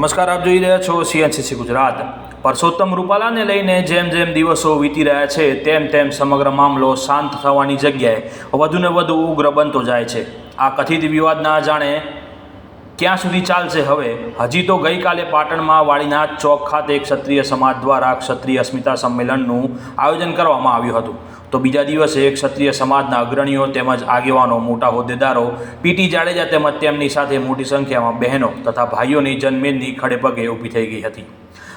નમસ્કાર, આપ જોઈ રહ્યા છો CNCC ગુજરાત। પરસોત્તમ રૂપાલાને લઈને જેમ જેમ દિવસો વીતી રહ્યા છે તેમ તેમ સમગ્ર મામલો શાંત થવાની જગ્યાએ વધુને વધુ ઉગ્ર બનતો જાય છે। આ કથિત વિવાદના જાણે ક્યાં સુધી ચાલશે હવે? હજી તો ગઈકાલે પાટણમાં વાડીનાથ ચોક ખાતે ક્ષત્રિય સમાજ દ્વારા ક્ષત્રિય અસ્મિતા સંમેલનનું આયોજન કરવામાં આવ્યું હતું, તો બીજા દિવસે ક્ષત્રિય સમાજના અગ્રણીઓ તેમજ આગેવાનો, મોટા હોદ્દેદારો, પીટી જાડેજા તેમજ તેમની સાથે મોટી સંખ્યામાં બહેનો તથા ભાઈઓની જનમેદની ખડેપગે ઊભી થઈ ગઈ હતી।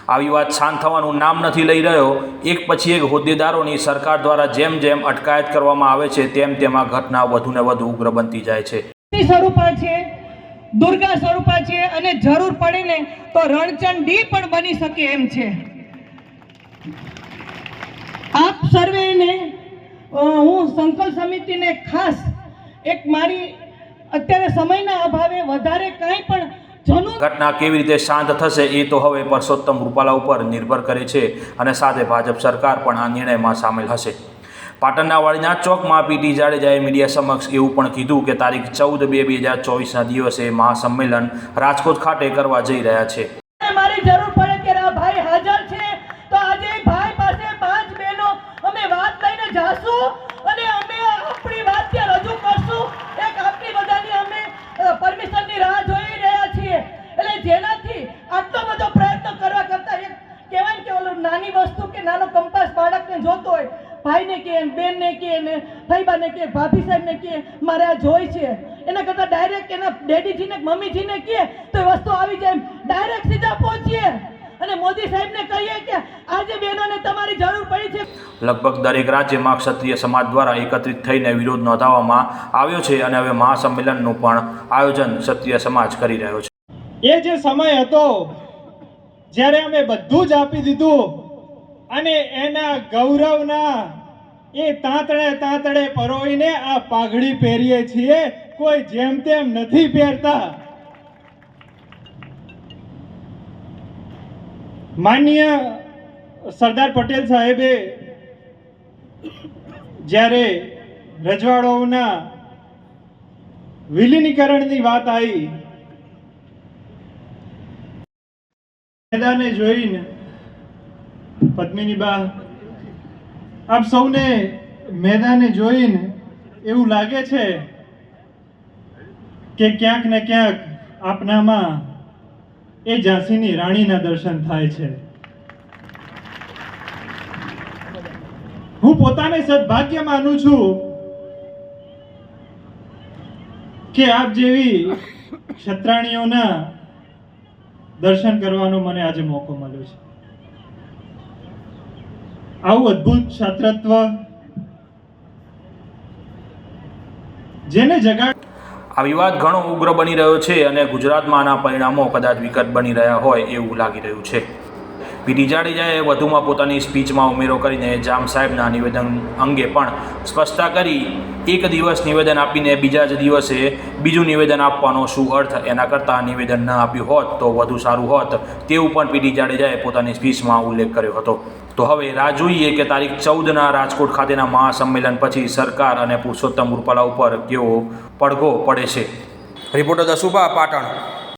આ વિવાદ શાંત થવાનું નામ નથી લઈ રહ્યો। એક પછી એક હોદ્દેદારોની સરકાર દ્વારા જેમ જેમ અટકાયત કરવામાં આવે છે તેમ તેમ આ ઘટના વધુને વધુ ઉગ્ર બનતી જાય છે। દુર્ગા સ્વરૂપા છે અને જરૂર પડે ને તો રણચંડી પણ બની શકે એમ છે। આપ સર્વેને હું સંકલ્પ સમિતિને ખાસ એક મારી અત્યારે સમયના અભાવે વધારે કાંઈ પણ ઘટના કેવી રીતે શાંત થશે એ તો હવે પરસોત્તમ રૂપાલા ઉપર નિર્ભર કરે છે અને સાથે ભાજપ સરકાર પણ આ નિર્ણયમાં સામેલ હશે। પાટણના વાડીનાથ ચોકમાં પીટી જાડેજાએ મીડિયા સમક્ષ એવું પણ કીધું કે તારીખ 14/2/2024ના દિવસે મહાસંમેલન રાજકોટ ખાતે કરવા જઈ રહ્યા છે। મારી જરૂર પડે ત્યારે આ ભાઈ હાજર છે, તો આજે ભાઈ પાસે 5 બહેનો અમે વાત લઈને જાશું અને અમે આપણી વાત ત્યાં રજૂ કરશું। એક આપની બધાની અમે પરમિશનની રાહ જોઈ રહ્યા છીએ, એટલે જેનાથી આટલો બધો પ્રયત્ન કરવા કરતા એક કહેવાય કે ઓલું નાની વસ્તુ કે નાનો કંપાસ બાળકને જોતો હોય, ભાઈને કે બેનને કે ને ભાઈબાને કે ભાભી સાહેબને કે મારે આ જોઈ છે, એના કરતાં ડાયરેક્ટ એના ડેડીજીને મમ્મીજીને કહે તો એ વસ્તુ આવી જાય, ડાયરેક્ટ સીધા પહોંચીએ અને મોદી સાહેબને કહીએ કે આજે બહેનોને તમારી જરૂર પડી છે। લગભગ દરેક રાજ્યમાં ક્ષત્રિય સમાજ દ્વારા એકત્રિત થઈને વિરોધ નોંધાવવામાં આવ્યો છે અને હવે મહાસંમેલનનું પણ આયોજન ક્ષત્રિય સમાજ કરી રહ્યો છે। એ જે સમય હતો જ્યારે અમે બધું જ આપી દીધું અને એના ગૌરવના એ તાંતડે પરોઈને આ પાઘડી પહેરીએ છીએ, કોઈ જેમ તેમ નથી પહેરતા। માનનીય સરદાર પટેલ સાહેબે જ્યારે રજવાડાઓના વિલીનીકરણની વાત આવી, મેદાને જોઈને પદ્મિની બા, આપ સૌને મેદાને જોઈને એવું લાગે છે કે ક્યાંક ને ક્યાંક આપનામાં એ ઝાંસીની રાણીના દર્શન થાય છે। હું પોતાને સદભાગ્ય માનું છું કે આપ જેવી ક્ષત્રાણીઓના દર્શન કરવાનો મને આજે મોકો મળ્યો છે। આવું અદ્ભુત ક્ષત્રત્વ જેને જગાડ આ વિવાદ ઘણો ઉગ્ર બની રહ્યો છે અને ગુજરાતમાં આના પરિણામો કદાચ વિકટ બની રહ્યા હોય એવું લાગી રહ્યું છે। પીટી જાડેજાએ વધુમાં પોતાની સ્પીચમાં ઉમેરો કરીને જામ સાહેબના નિવેદન અંગે પણ સ્પષ્ટતા કરી। એક દિવસ નિવેદન આપીને બીજા જ દિવસે બીજું નિવેદન આપવાનો શું અર્થ? એના કરતાં નિવેદન ન આપ્યું હોત તો વધુ સારું હોત, તેવું પણ પીટી જાડેજાએ પોતાની સ્પીચમાં ઉલ્લેખ કર્યો હતો। તો હવે રાહ જોઈએ કે તારીખ 14ના રાજકોટ ખાતેના મહાસંમેલન પછી સરકાર અને પુરુષોત્તમ રૂપાલા ઉપર કેવો પડઘો પડે છે। રિપોર્ટર દસુભા, પાટણ।